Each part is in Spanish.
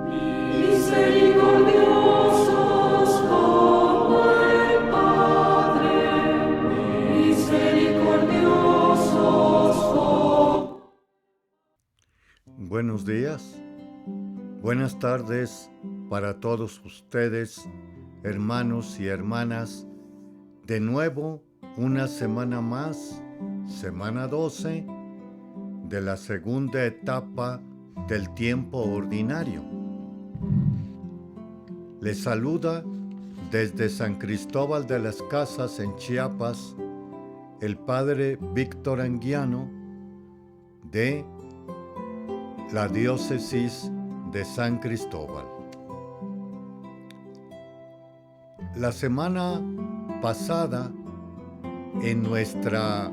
Misericordiosos como el Padre, misericordiosos como... Buenos días, buenas tardes para todos ustedes, hermanos y hermanas. De nuevo, una semana más, semana 12, de la segunda etapa del tiempo ordinario. Les saluda desde San Cristóbal de las Casas en Chiapas el Padre Víctor Anguiano de la diócesis de San Cristóbal. La semana pasada, en nuestra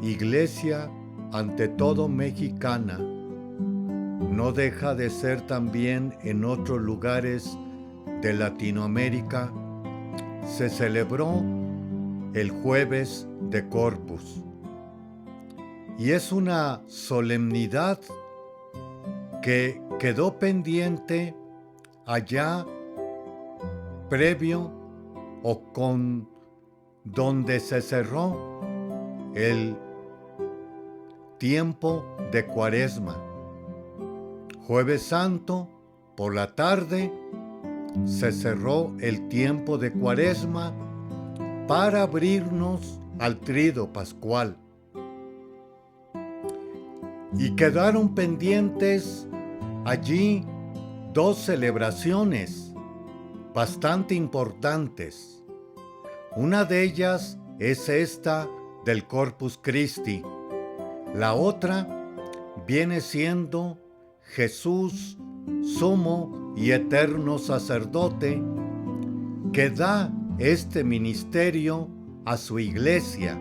iglesia, ante todo mexicana, no deja de ser también en otros lugares de Latinoamérica, se celebró el Jueves de Corpus. Y es una solemnidad que quedó pendiente allá previo o con donde se cerró el tiempo de Cuaresma. Jueves Santo, por la tarde, se cerró el tiempo de Cuaresma para abrirnos al Tríodo Pascual. Y quedaron pendientes allí dos celebraciones bastante importantes. Una de ellas es esta del Corpus Christi. La otra viene siendo Jesús, sumo y eterno sacerdote, que da este ministerio a su iglesia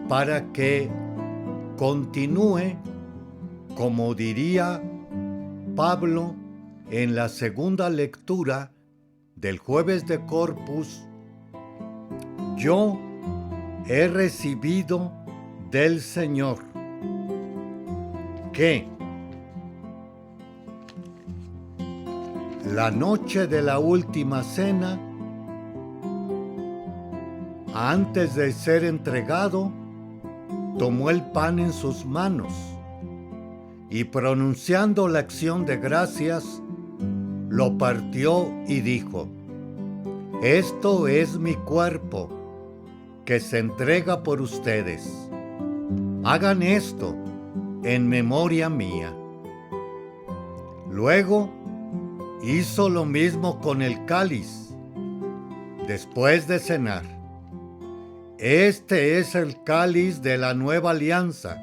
para que continúe, como diría Pablo en la segunda lectura del Jueves de Corpus: yo he recibido del Señor que la noche de la última cena, antes de ser entregado, tomó el pan en sus manos y, pronunciando la acción de gracias, lo partió y dijo: esto es mi cuerpo, que se entrega por ustedes. Hagan esto en memoria mía. Luego hizo lo mismo con el cáliz, después de cenar. Este es el cáliz de la nueva alianza,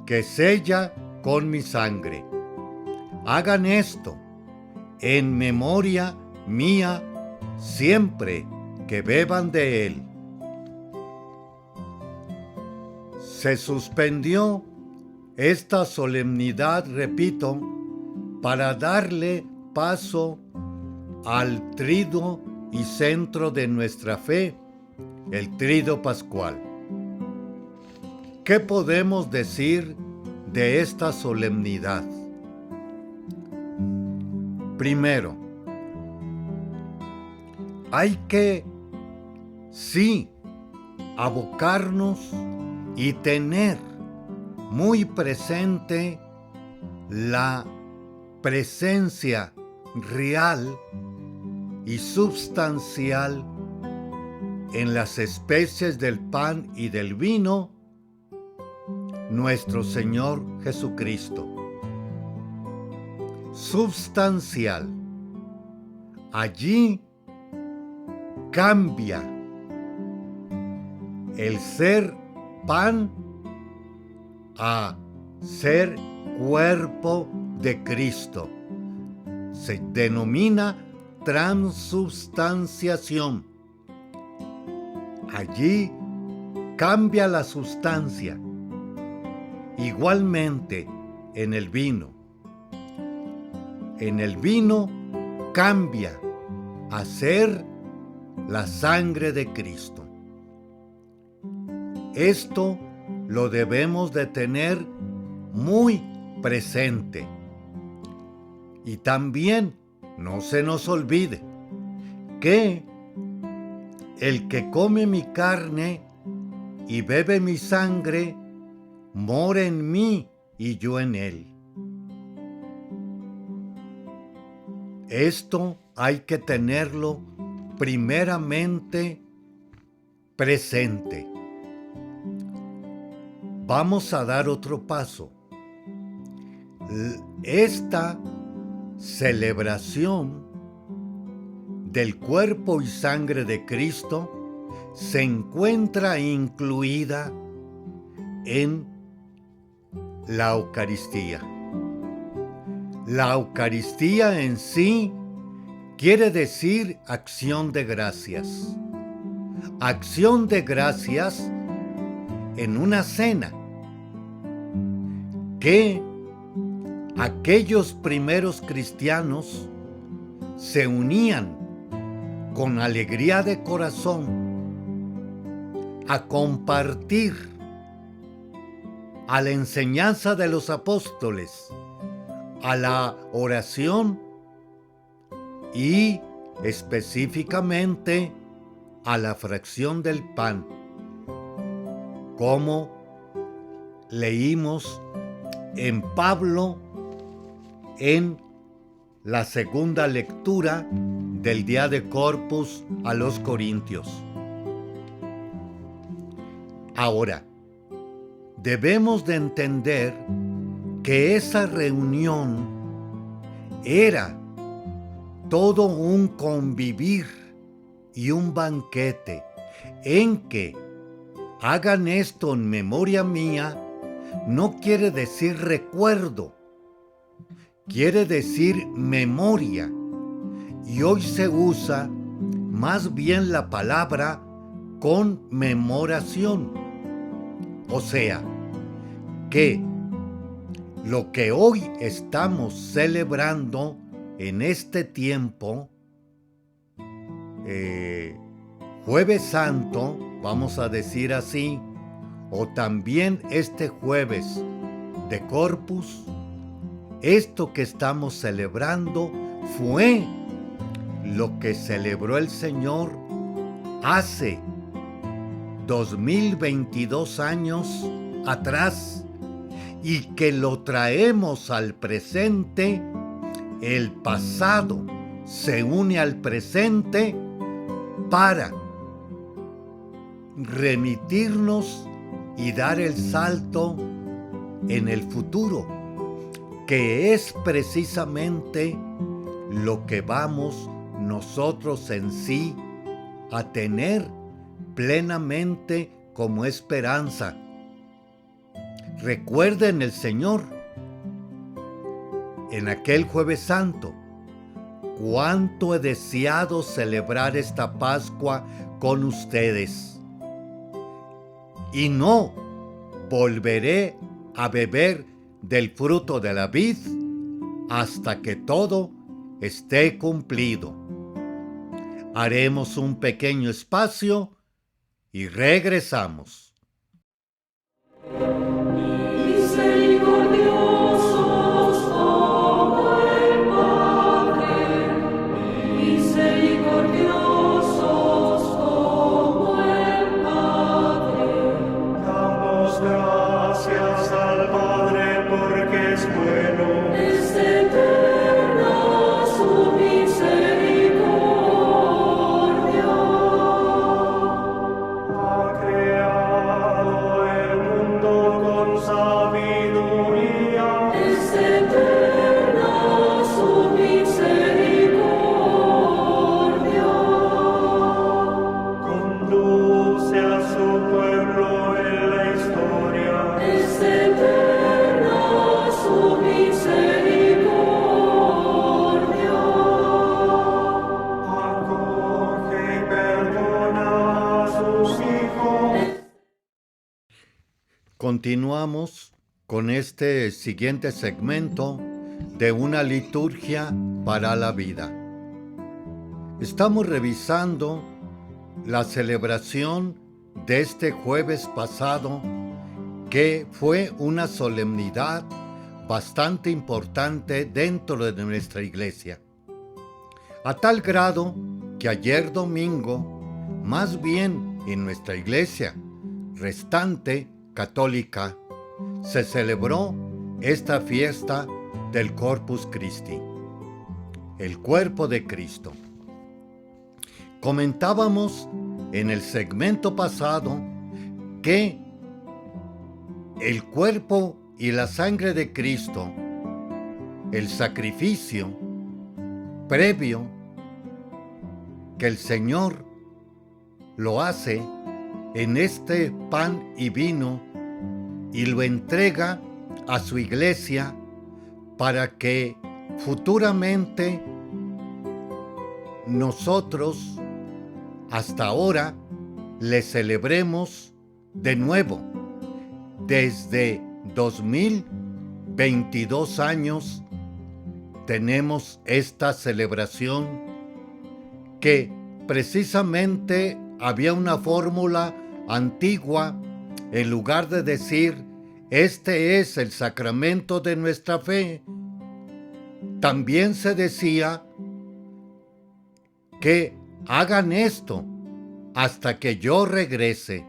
que sella con mi sangre. Hagan esto en memoria mía siempre que beban de él. Se suspendió esta solemnidad, repito, para darle paso al triduo y centro de nuestra fe, el Tríodo Pascual. ¿Qué podemos decir de esta solemnidad? Primero, hay que, sí, abocarnos y tener muy presente la presencia real y substancial en las especies del pan y del vino, nuestro Señor Jesucristo. Substancial. Allí cambia el ser pan a ser cuerpo de Cristo. Se denomina transubstanciación. Allí cambia la sustancia. Igualmente en el vino. En el vino cambia a ser la sangre de Cristo. Esto lo debemos de tener muy presente. Y también no se nos olvide que el que come mi carne y bebe mi sangre, mora en mí y yo en él. Esto hay que tenerlo primeramente presente. Vamos a dar otro paso. Esta celebración del cuerpo y sangre de Cristo se encuentra incluida en la Eucaristía. La Eucaristía en sí quiere decir acción de gracias. Acción de gracias en una cena que aquellos primeros cristianos se unían con alegría de corazón a compartir a la enseñanza de los apóstoles, a la oración y específicamente a la fracción del pan, como leímos en Pablo en la segunda lectura del día de Corpus a los Corintios. Ahora, debemos de entender que esa reunión era todo un convivir y un banquete en que hagan esto en memoria mía. No quiere decir recuerdo, quiere decir memoria. Y hoy se usa más bien la palabra conmemoración. O sea, que lo que hoy estamos celebrando en este tiempo, Jueves Santo, vamos a decir así, o también este jueves de Corpus, esto que estamos celebrando fue lo que celebró el Señor hace 2022 años atrás y que lo traemos al presente. El pasado se une al presente para remitirnos y dar el salto en el futuro, que es precisamente lo que vamos nosotros en sí a tener plenamente como esperanza. Recuerden el Señor en aquel Jueves Santo, cuánto he deseado celebrar esta Pascua con ustedes. Y no volveré a beber del fruto de la vid hasta que todo esté cumplido. Haremos un pequeño espacio y regresamos. Misericordiosos como el Padre, misericordiosos como el Padre. Damos gracias al Padre porque es bueno. Es eterna su misericordia. Ha creado el mundo con sabiduría. Es eterna su misericordia. Conduce a su pueblo en la historia. Es eterna su misericordia. Acoge y perdona a sus hijos. Continuamos con este siguiente segmento de una liturgia para la vida. Estamos revisando la celebración de este jueves pasado, que fue una solemnidad bastante importante dentro de nuestra iglesia. A tal grado que ayer domingo, más bien en nuestra iglesia restante católica, se celebró esta fiesta del Corpus Christi, el cuerpo de Cristo. Comentábamos en el segmento pasado que el cuerpo y la sangre de Cristo, el sacrificio previo que el Señor lo hace en este pan y vino y lo entrega a su iglesia para que futuramente nosotros hasta ahora le celebremos de nuevo. Desde 2022 años tenemos esta celebración que precisamente había una fórmula antigua. En lugar de decir, este es el sacramento de nuestra fe, también se decía que hagan esto hasta que yo regrese,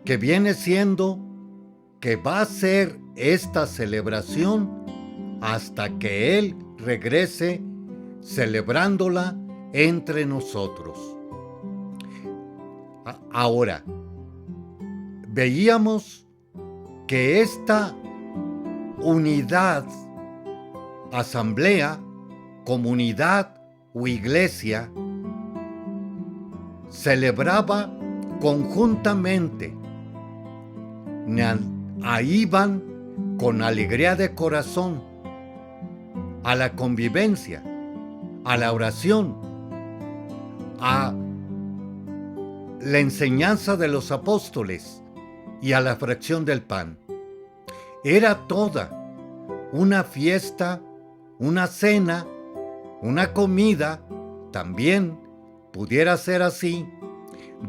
que viene siendo que va a ser esta celebración hasta que Él regrese, celebrándola entre nosotros. Ahora, veíamos que esta unidad, asamblea, comunidad o iglesia, celebraba conjuntamente. Ahí van con alegría de corazón a la convivencia, a la oración, a la enseñanza de los apóstoles y a la fracción del pan. Era toda una fiesta, una cena, una comida, también pudiera ser así,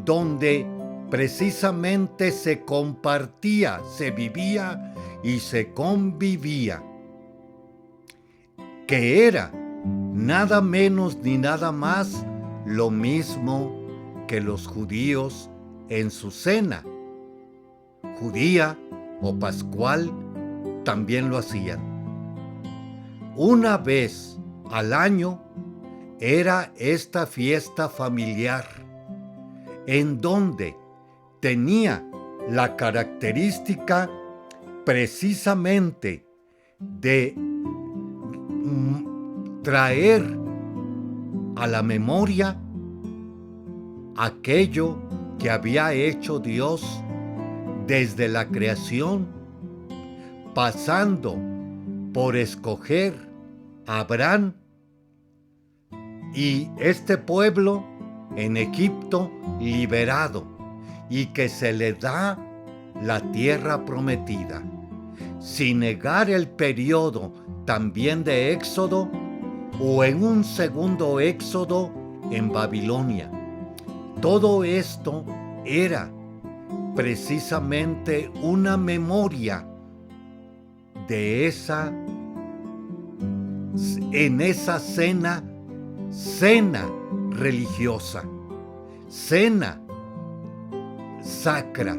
donde precisamente se compartía, se vivía y se convivía, que era nada menos ni nada más lo mismo que los judíos en su cena judía o pascual también lo hacían. Una vez al año era esta fiesta familiar, en donde tenía la característica precisamente de traer a la memoria aquello que había hecho Dios desde la creación, pasando por escoger a Abraham y este pueblo en Egipto liberado, y que se le da la tierra prometida, sin negar el periodo también de Éxodo, o en un segundo Éxodo en Babilonia. Todo esto era precisamente una memoria de en esa cena religiosa, cena sacra,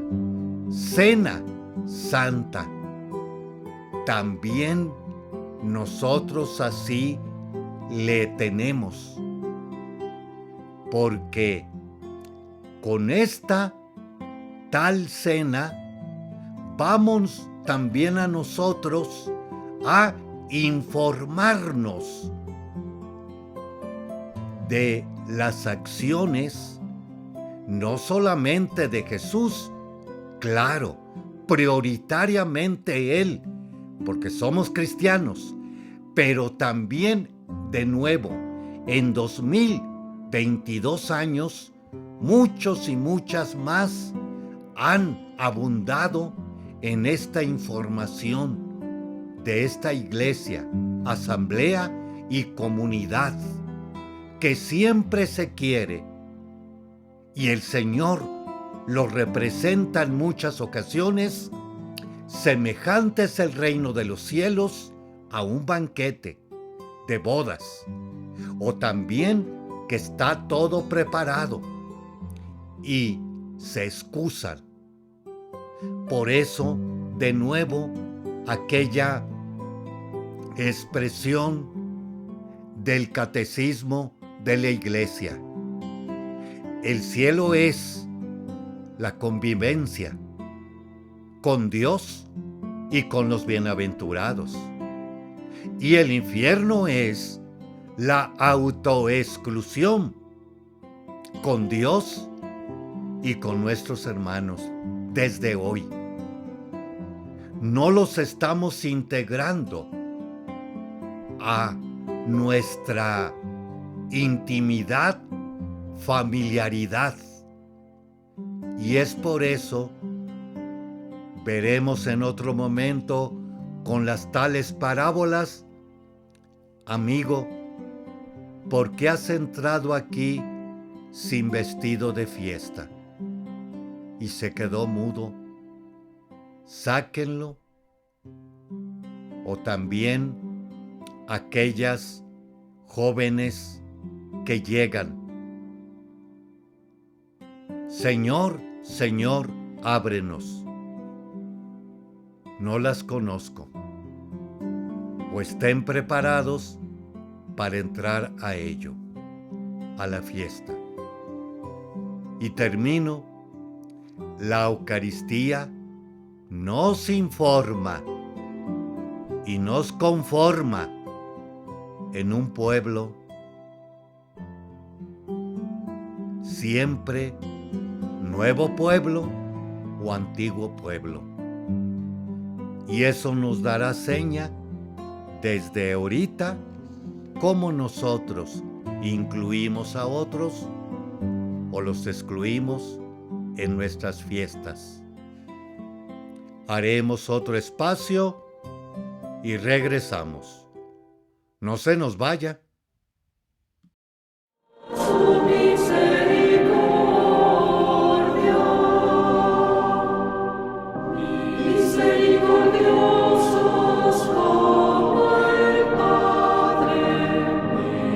cena santa. También nosotros así le tenemos, porque con esta tal cena vamos también a nosotros a informarnos de las acciones, no solamente de Jesús, claro, prioritariamente Él, porque somos cristianos, pero también, de nuevo, en 2022 años, muchos y muchas más han abundado en esta información de esta iglesia, asamblea y comunidad que siempre se quiere, y el Señor lo representa en muchas ocasiones semejante es el reino de los cielos a un banquete de bodas, o también que está todo preparado y se excusan. Por eso, de nuevo, aquella expresión del catecismo de la Iglesia. El cielo es la convivencia con Dios y con los bienaventurados. Y el infierno es la autoexclusión con Dios y con nuestros hermanos desde hoy. No los estamos integrando a nuestra intimidad, familiaridad. Y es por eso, veremos en otro momento con las tales parábolas, amigo, ¿por qué has entrado aquí sin vestido de fiesta? Y se quedó mudo. Sáquenlo. O también aquellas jóvenes que llegan. Señor, Señor, ábrenos. No las conozco. O estén preparados para entrar a ello, a la fiesta. Y termino. La Eucaristía nos informa y nos conforma en un pueblo siempre nuevo pueblo o antiguo pueblo. Y eso nos dará seña desde ahorita cómo nosotros incluimos a otros o los excluimos en nuestras fiestas. Haremos otro espacio y regresamos. No se nos vaya. Su misericordia, misericordiosos como el Padre,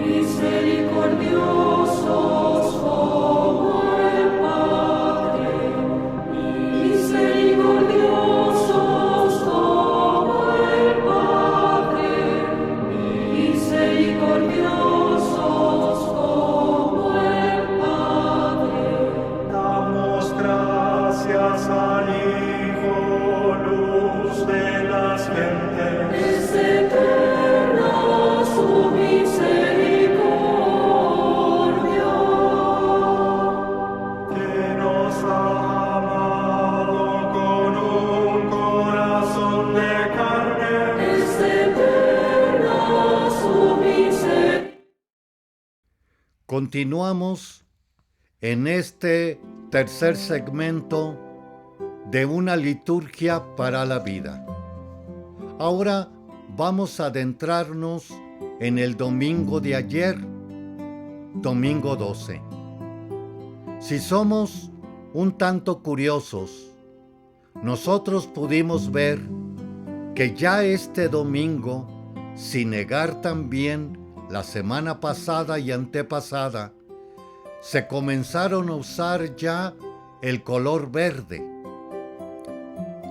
misericordiosos como el Padre, misericordiosos como el Padre, misericordiosos como el Padre. Damos gracias al Hijo, luz de las gentes, Es eterna su misericordia. que nos ha amado con un corazón de carne. Es eterna su misericordia. Continuamos en este tercer segmento de una liturgia para la vida. Ahora vamos a adentrarnos en el domingo de ayer, domingo 12. Si somos un tanto curiosos, nosotros pudimos ver que ya este domingo, sin negar también la semana pasada y antepasada, se comenzaron a usar ya el color verde.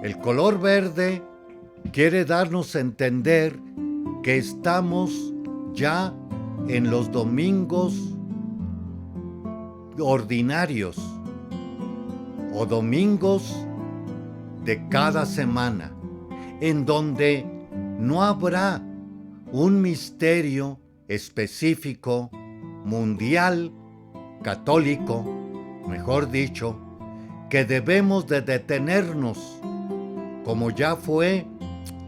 El color verde quiere darnos a entender que estamos ya en los domingos ordinarios o domingos de cada semana, en donde no habrá un misterio específico, mundial, católico, mejor dicho, que debemos de detenernos, como ya fue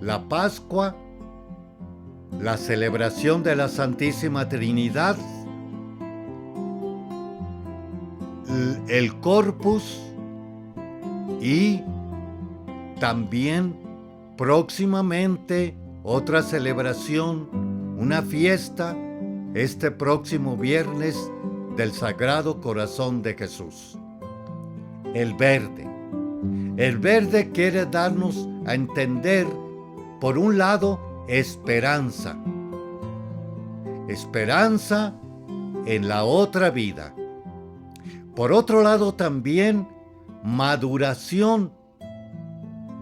la Pascua, la celebración de la Santísima Trinidad, el Corpus y también próximamente otra celebración, una fiesta, este próximo viernes del Sagrado Corazón de Jesús. El verde. El verde quiere darnos a entender, por un lado, esperanza. Esperanza en la otra vida. Por otro lado, también maduración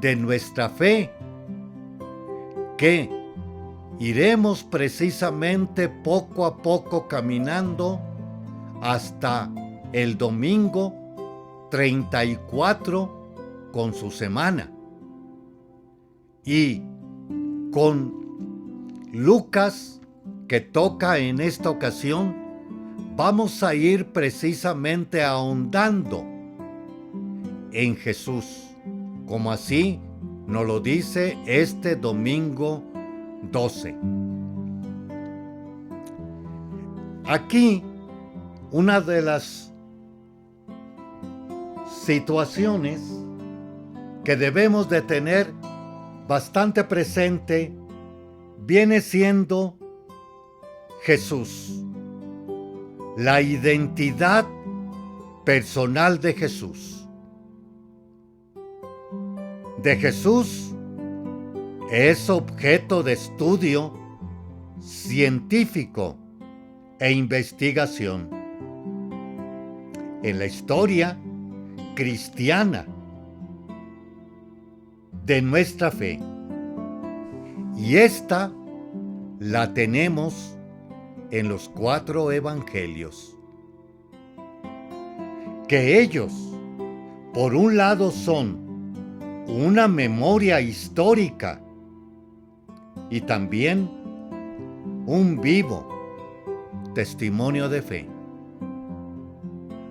de nuestra fe, que iremos precisamente poco a poco caminando hasta el domingo 34 con su semana. Y con Lucas, que toca en esta ocasión, vamos a ir precisamente ahondando en Jesús, como así nos lo dice este domingo 12. Aquí, una de las situaciones que debemos de tener bastante presente viene siendo Jesús, la identidad personal de Jesús. De Jesús es objeto de estudio científico e investigación en la historia cristiana de nuestra fe. Y esta la tenemos en los 4 evangelios, que ellos, por un lado, son una memoria histórica y también un vivo testimonio de fe.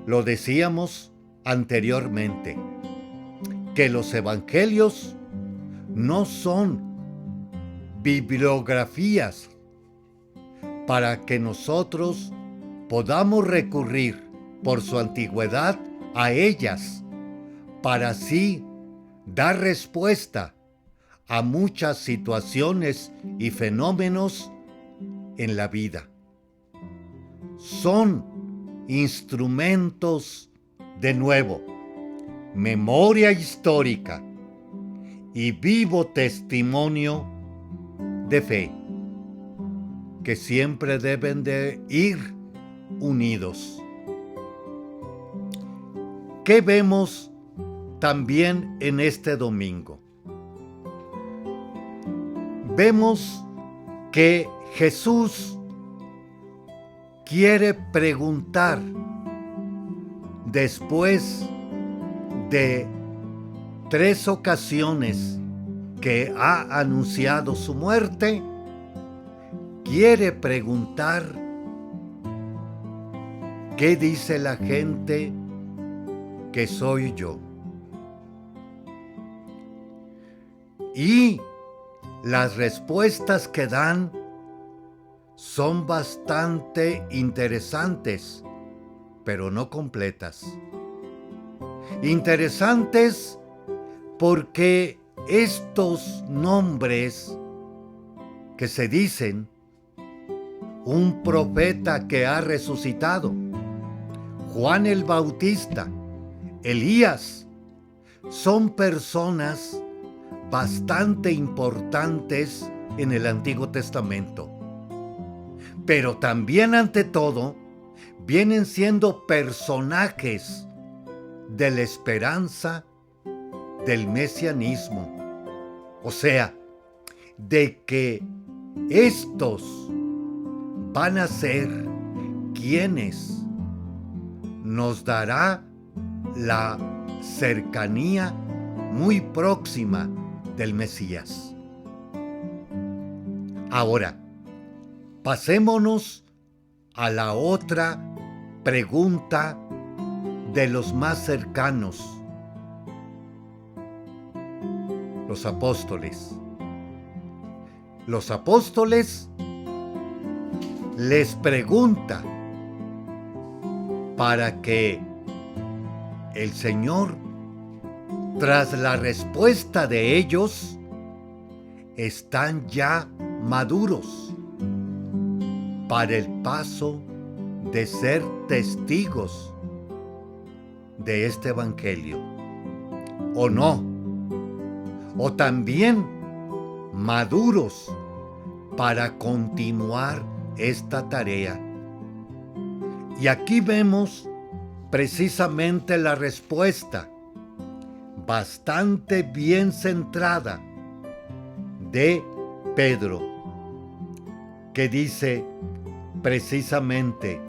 Lo decíamos anteriormente, que los evangelios no son bibliografías para que nosotros podamos recurrir por su antigüedad a ellas, para así dar respuesta a muchas situaciones y fenómenos en la vida. Son instrumentos, de nuevo, memoria histórica y vivo testimonio de fe, que siempre deben de ir unidos. ¿Qué vemos también en este domingo? Vemos que Jesús quiere preguntar, después de 3 ocasiones que ha anunciado su muerte, quiere preguntar qué dice la gente que soy yo. Y las respuestas que dan son bastante interesantes, pero no completas. Interesantes porque estos nombres que se dicen, un profeta que ha resucitado, Juan el Bautista, Elías, son personas bastante importantes en el Antiguo Testamento. Pero también, ante todo, vienen siendo personajes de la esperanza del mesianismo. O sea, de que estos van a ser quienes nos dará la cercanía muy próxima del Mesías. Ahora, pasémonos a la otra pregunta de los más cercanos, los apóstoles. Los apóstoles les pregunta para que el Señor, tras la respuesta de ellos, están ya maduros para el paso de ser testigos de este evangelio, o no, o también maduros para continuar esta tarea. Y aquí vemos precisamente la respuesta, bastante bien centrada, de Pedro, que dice precisamente: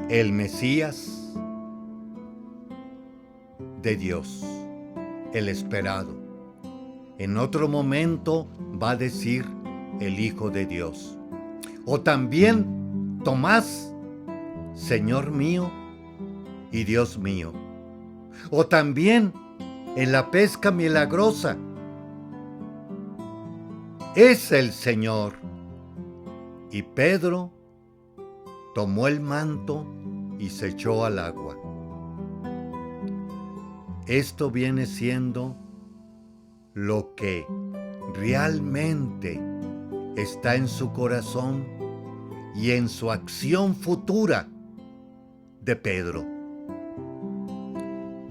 el Mesías de Dios, el esperado. En otro momento va a decir el Hijo de Dios. O también Tomás, Señor mío y Dios mío. O también en la pesca milagrosa: es el Señor. Y Pedro tomó el manto y se echó al agua. Esto viene siendo lo que realmente está en su corazón y en su acción futura de Pedro.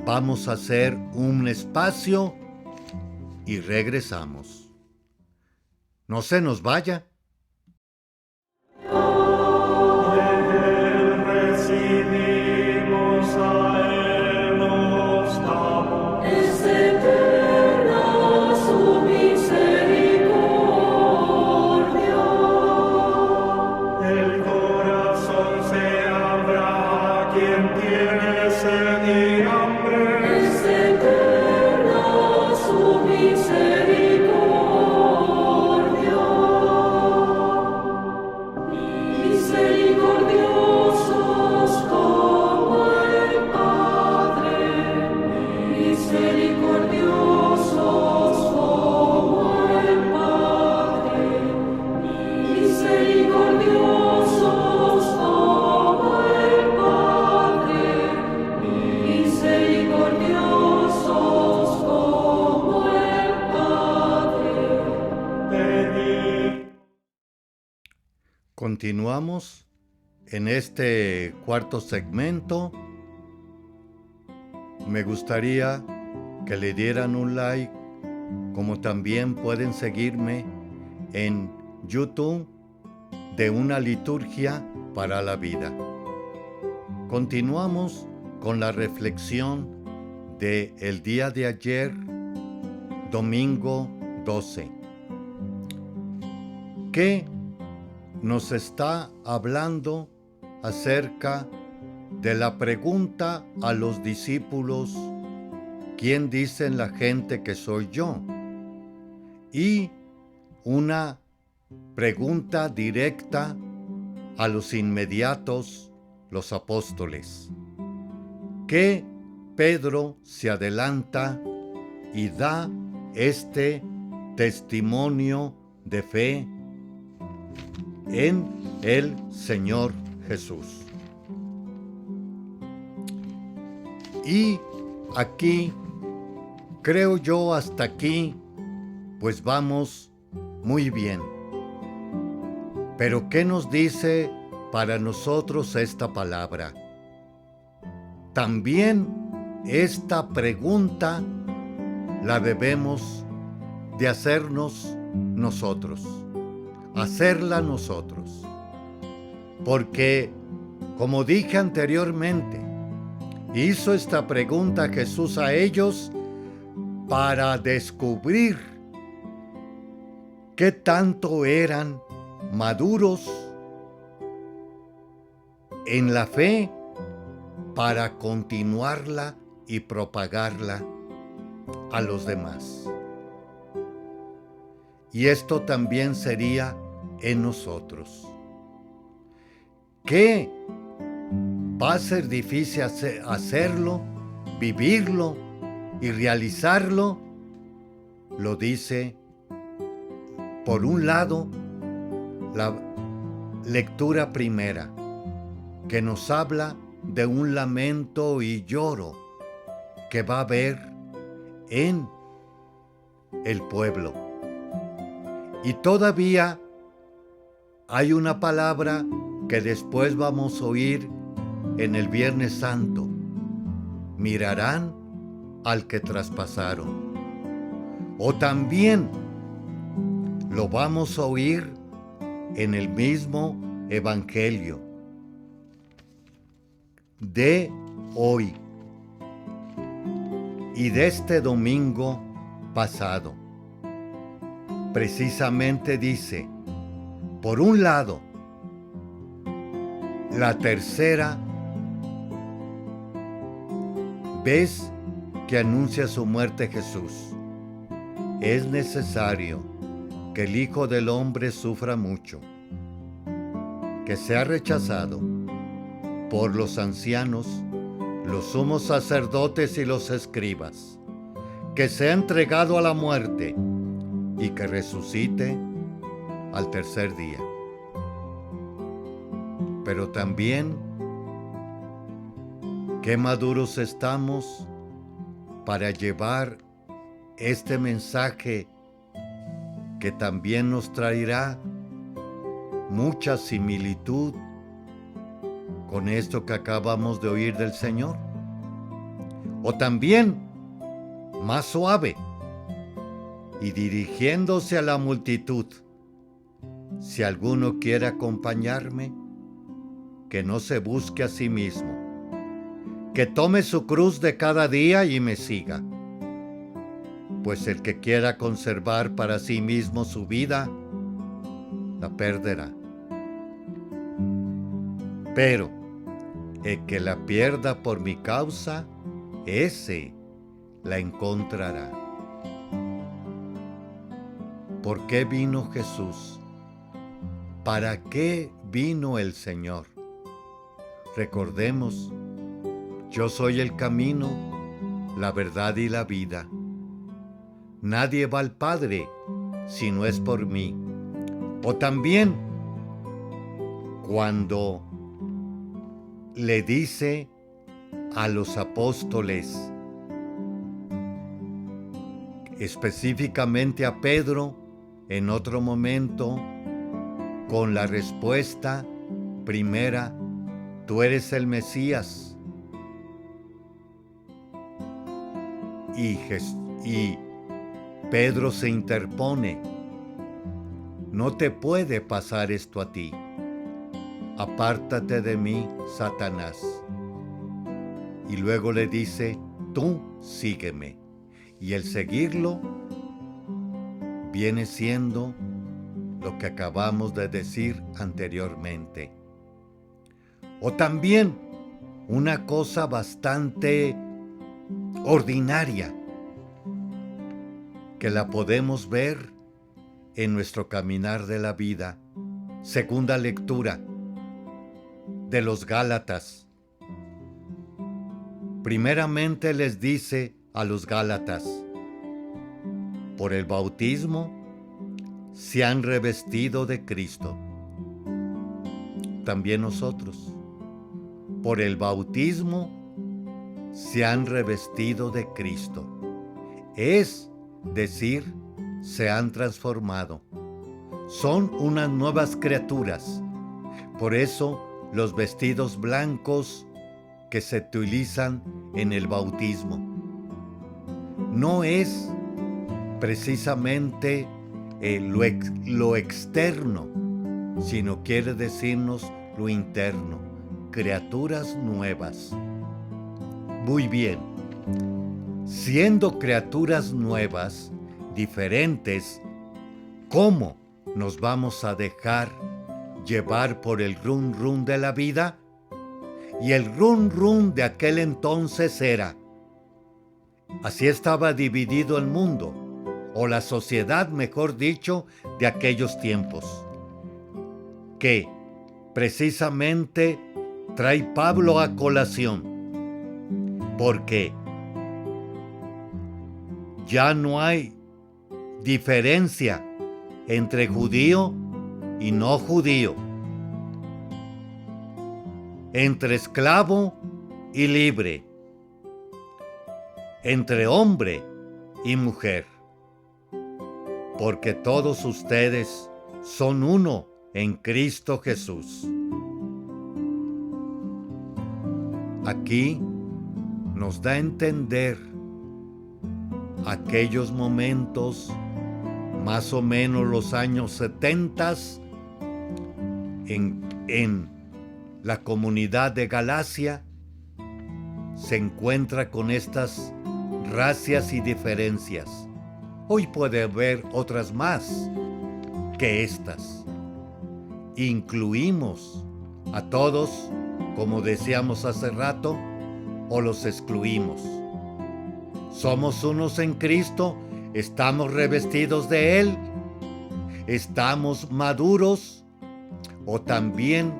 Vamos a hacer un espacio y regresamos. No se nos vaya. Recibimos a Él, nos damos. Es eterna su misericordia. El corazón se abra a quien tiene sed y hambre. Es eterna su misericordia. Misericordiosos como el Padre, misericordiosos como el Padre, misericordiosos como el Padre, misericordiosos como el Padre. Pedid. Continuamos en este cuarto segmento. Me gustaría que le dieran un like, como también pueden seguirme en YouTube de Una Liturgia para la Vida. Continuamos con la reflexión de el día de ayer, domingo 12, que nos está hablando acerca de la pregunta a los discípulos: ¿quién dicen la gente que soy yo? Y una pregunta directa a los inmediatos, los apóstoles, que Pedro se adelanta y da este testimonio de fe en el Señor Jesús. Y aquí, creo yo, hasta aquí, pues vamos muy bien. Pero ¿qué nos dice para nosotros esta palabra? También esta pregunta la debemos de hacernos nosotros, hacerla nosotros. Porque, como dije anteriormente, hizo esta pregunta Jesús a ellos para descubrir qué tanto eran maduros en la fe para continuarla y propagarla a los demás. Y esto también sería en nosotros. ¿Qué va a ser difícil hacerlo, vivirlo y realizarlo? Lo dice, por un lado, la lectura primera, que nos habla de un lamento y lloro que va a haber en el pueblo, Y todavía hay una palabra que después vamos a oír en el Viernes Santo. Mirarán al que traspasaron. O también lo vamos a oír en el mismo Evangelio de hoy y de este domingo pasado. Precisamente dice, por un lado, la tercera vez que anuncia su muerte Jesús. Es necesario que el Hijo del Hombre sufra mucho, que sea rechazado por los ancianos, los sumos sacerdotes y los escribas, que sea entregado a la muerte y que resucite al tercer día. Pero también, qué maduros estamos para llevar este mensaje que también nos traerá mucha similitud con esto que acabamos de oír del Señor. O también, más suave, y dirigiéndose a la multitud, si alguno quiere acompañarme, que no se busque a sí mismo, que tome su cruz de cada día y me siga. Pues el que quiera conservar para sí mismo su vida, la perderá. Pero el que la pierda por mi causa, ese la encontrará. ¿Por qué vino Jesús? ¿Para qué vino el Señor? Recordemos, yo soy el camino, la verdad y la vida. Nadie va al Padre si no es por mí. O también, cuando le dice a los apóstoles, específicamente a Pedro, en otro momento, con la respuesta primera, tú eres el Mesías. Y Pedro se interpone, no te puede pasar esto a ti. Apártate de mí, Satanás. Y luego le dice, tú sígueme. Y el seguirlo viene siendo lo que acabamos de decir anteriormente. O también una cosa bastante ordinaria, que la podemos ver en nuestro caminar de la vida. Segunda lectura de los Gálatas. Primeramente les dice a los Gálatas, por el bautismo se han revestido de Cristo. También nosotros, por el bautismo se han revestido de Cristo. Es decir, se han transformado. Son unas nuevas criaturas. Por eso los vestidos blancos que se utilizan en el bautismo no es precisamente lo externo, sino quiere decirnos lo interno, criaturas nuevas. Muy bien, siendo criaturas nuevas, diferentes, ¿cómo nos vamos a dejar llevar por el rum rum de la vida? Y el rum rum de aquel entonces era, así estaba dividido el mundo, o la sociedad, mejor dicho, de aquellos tiempos, que precisamente trae Pablo a colación, porque ya no hay diferencia entre judío y no judío, entre esclavo y libre, entre hombre y mujer. porque todos ustedes son uno en Cristo Jesús. Aquí nos da a entender aquellos momentos, más o menos los años 70, en la comunidad de Galacia, se encuentra con estas razzias y diferencias. Hoy puede haber otras más que estas. Incluimos a todos, como decíamos hace rato, o los excluimos. Somos unos en Cristo, estamos revestidos de Él, estamos maduros, o también,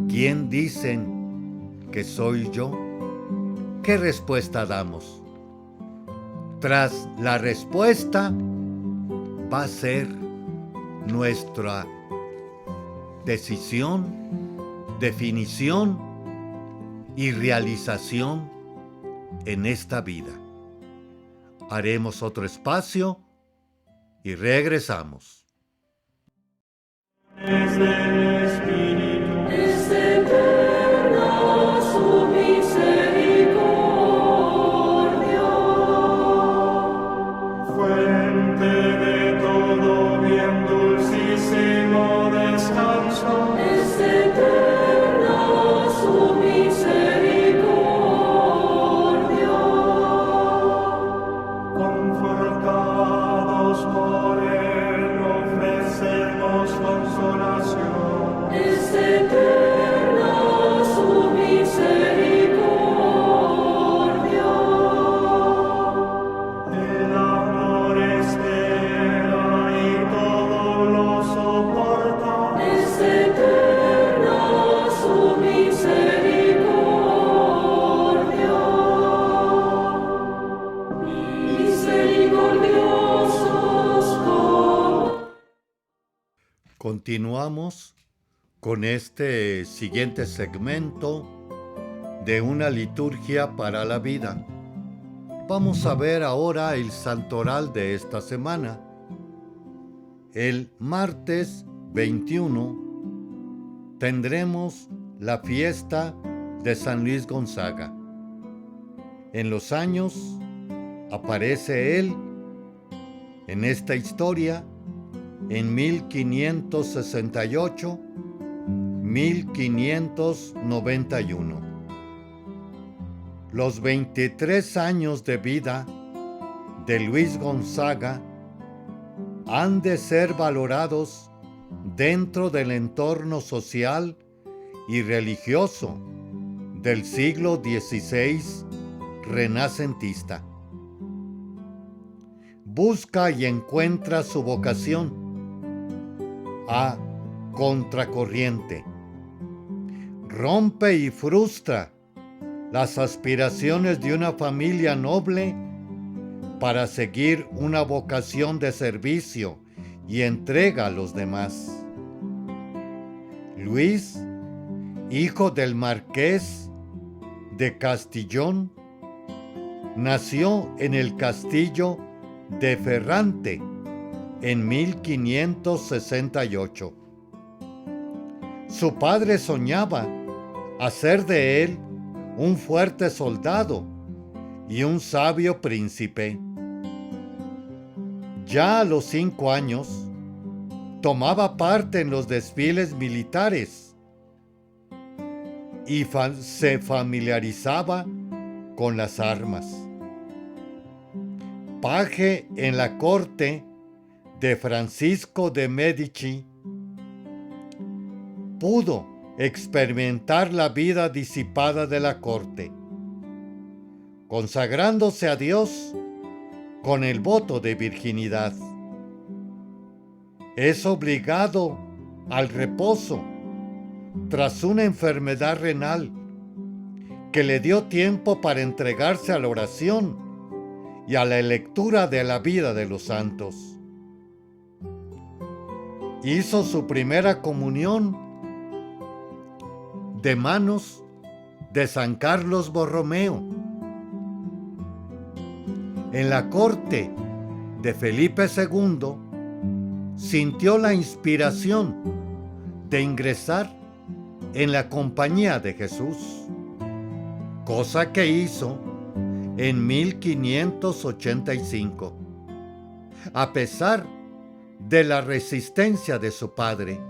¿quién dicen que soy yo? ¿Qué respuesta damos? Tras la respuesta va a ser nuestra decisión, definición y realización en esta vida. Haremos otro espacio y regresamos. Es del Espíritu, Es eterna su misericordia. fuente de todo bien, dulcísimo descanso. Es eterna su misericordia. Confortados por Él, ofrecemos consolación. Es eterna su misericordia. El amor espera y todo lo soporta. Es eterna su misericordia. Misericordiosos como Continuamos con este siguiente segmento de una liturgia para la vida. Vamos a ver ahora el santoral de esta semana. El martes 21 tendremos la fiesta de San Luis Gonzaga. En los años aparece él en esta historia en 1568, 1591. Los 23 años de vida de Luis Gonzaga han de ser valorados dentro del entorno social y religioso del siglo XVI renacentista. Busca y encuentra su vocación a contracorriente. Rompe y frustra las aspiraciones de una familia noble para seguir una vocación de servicio y entrega a los demás. Luis, hijo del marqués de Castillón, nació en el castillo de Ferrante en 1568. Su padre soñaba hacer de él un fuerte soldado y un sabio príncipe. Ya a los 5 años, tomaba parte en los desfiles militares y se familiarizaba con las armas. Paje en la corte de Francisco de Medici, pudo experimentar la vida disipada de la corte, consagrándose a Dios con el voto de virginidad. Es obligado al reposo tras una enfermedad renal que le dio tiempo para entregarse a la oración y a la lectura de la vida de los santos. Hizo su primera comunión de manos de San Carlos Borromeo. En la corte donde Felipe II sintió la inspiración de ingresar en la compañía de Jesús, cosa que hizo en 1585, a pesar de la resistencia de su padre.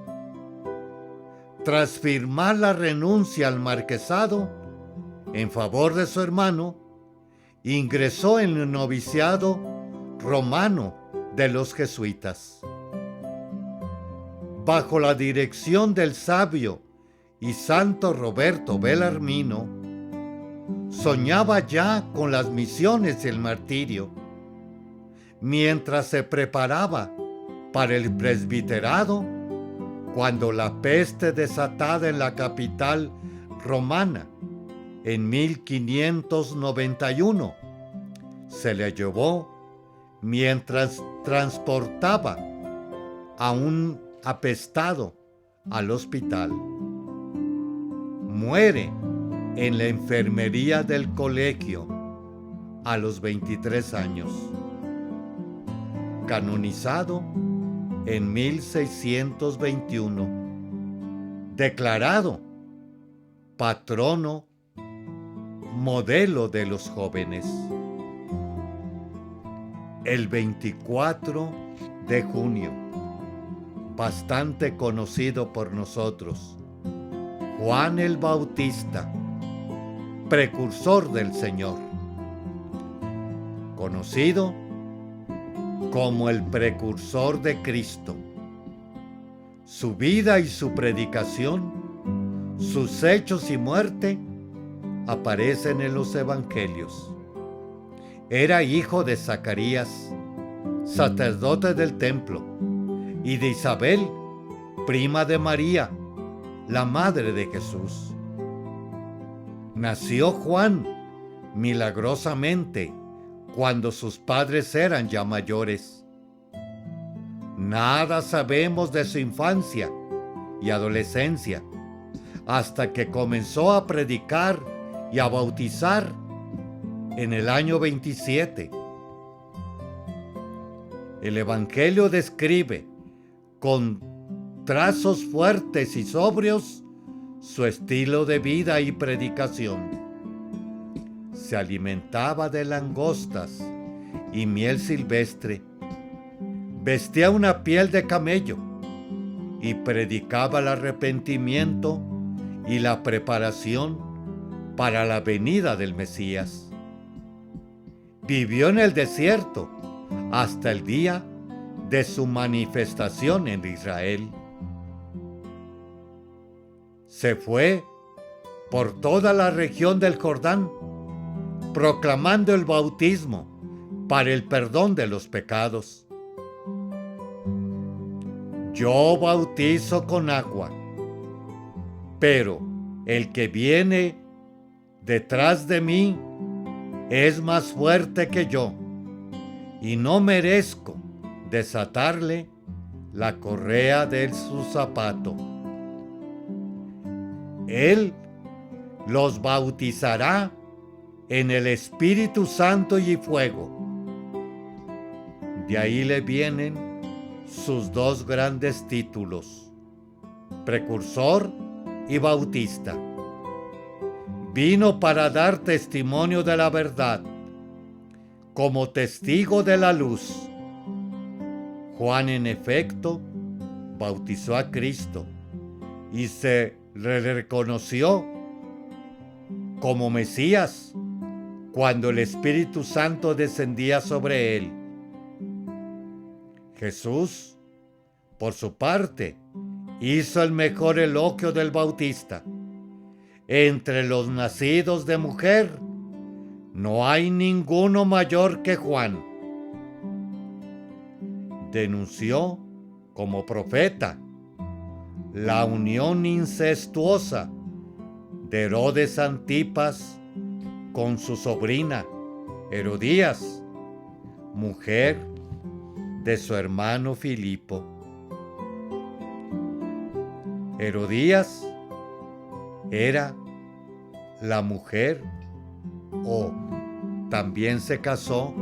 Tras firmar la renuncia al marquesado en favor de su hermano, ingresó en el noviciado romano de los jesuitas. Bajo la dirección del sabio y santo Roberto Bellarmino, soñaba ya con las misiones y el martirio, mientras se preparaba para el presbiterado, cuando la peste desatada en la capital romana en 1591 se le llevó mientras transportaba a un apestado al hospital. Muere en la enfermería del colegio a los 23 años. Canonizado en 1621. Declarado patrono, modelo de los jóvenes. El 24 de junio, bastante conocido por nosotros, Juan el Bautista, precursor del Señor, conocido como el precursor de Cristo. Su vida y su predicación, sus hechos y muerte aparecen en los evangelios. Era hijo de Zacarías, sacerdote del templo, y de Isabel, prima de María, la madre de Jesús. Nació Juan milagrosamente cuando sus padres eran ya mayores. Nada sabemos de su infancia y adolescencia hasta que comenzó a predicar y a bautizar en el año 27. El Evangelio describe con trazos fuertes y sobrios su estilo de vida y predicación. Se alimentaba de langostas y miel silvestre, vestía una piel de camello y predicaba el arrepentimiento y la preparación para la venida del Mesías. Vivió en el desierto hasta el día de su manifestación en Israel. Se fue por toda la región del Jordán, proclamando el bautismo para el perdón de los pecados. Yo bautizo con agua, pero el que viene detrás de mí es más fuerte que yo, y no merezco desatarle la correa de su zapato. Él los bautizará en el Espíritu Santo y fuego. De ahí le vienen sus dos grandes títulos, precursor y bautista. Vino para dar testimonio de la verdad, como testigo de la luz. Juan, en efecto, bautizó a Cristo y se le reconoció como Mesías cuando el Espíritu Santo descendía sobre él. Jesús, por su parte, hizo el mejor elogio del Bautista. Entre los nacidos de mujer, no hay ninguno mayor que Juan. Denunció como profeta la unión incestuosa de Herodes Antipas con su sobrina Herodías, mujer de su hermano Filipo. Herodías era la mujer, o también se casó,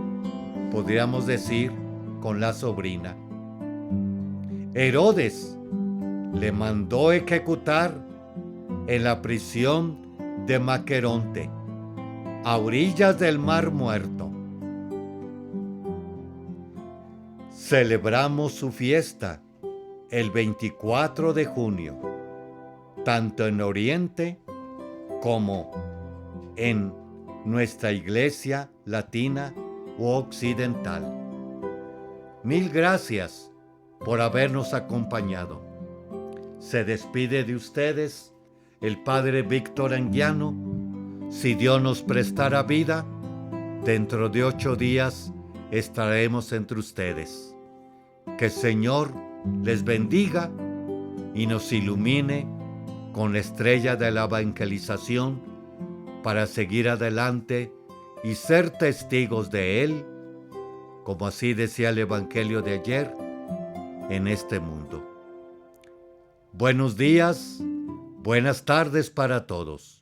podríamos decir, con la sobrina. Herodes le mandó ejecutar en la prisión de Maqueronte, a orillas del Mar Muerto. Celebramos su fiesta el 24 de junio, tanto en Oriente como en nuestra iglesia latina u occidental. Mil gracias por habernos acompañado. Se despide de ustedes el Padre Víctor Anguiano. Si Dios nos prestara vida, dentro de 8 días estaremos entre ustedes. Que el Señor les bendiga y nos ilumine con la estrella de la evangelización para seguir adelante y ser testigos de Él, como así decía el Evangelio de ayer, en este mundo. Buenos días, buenas tardes para todos.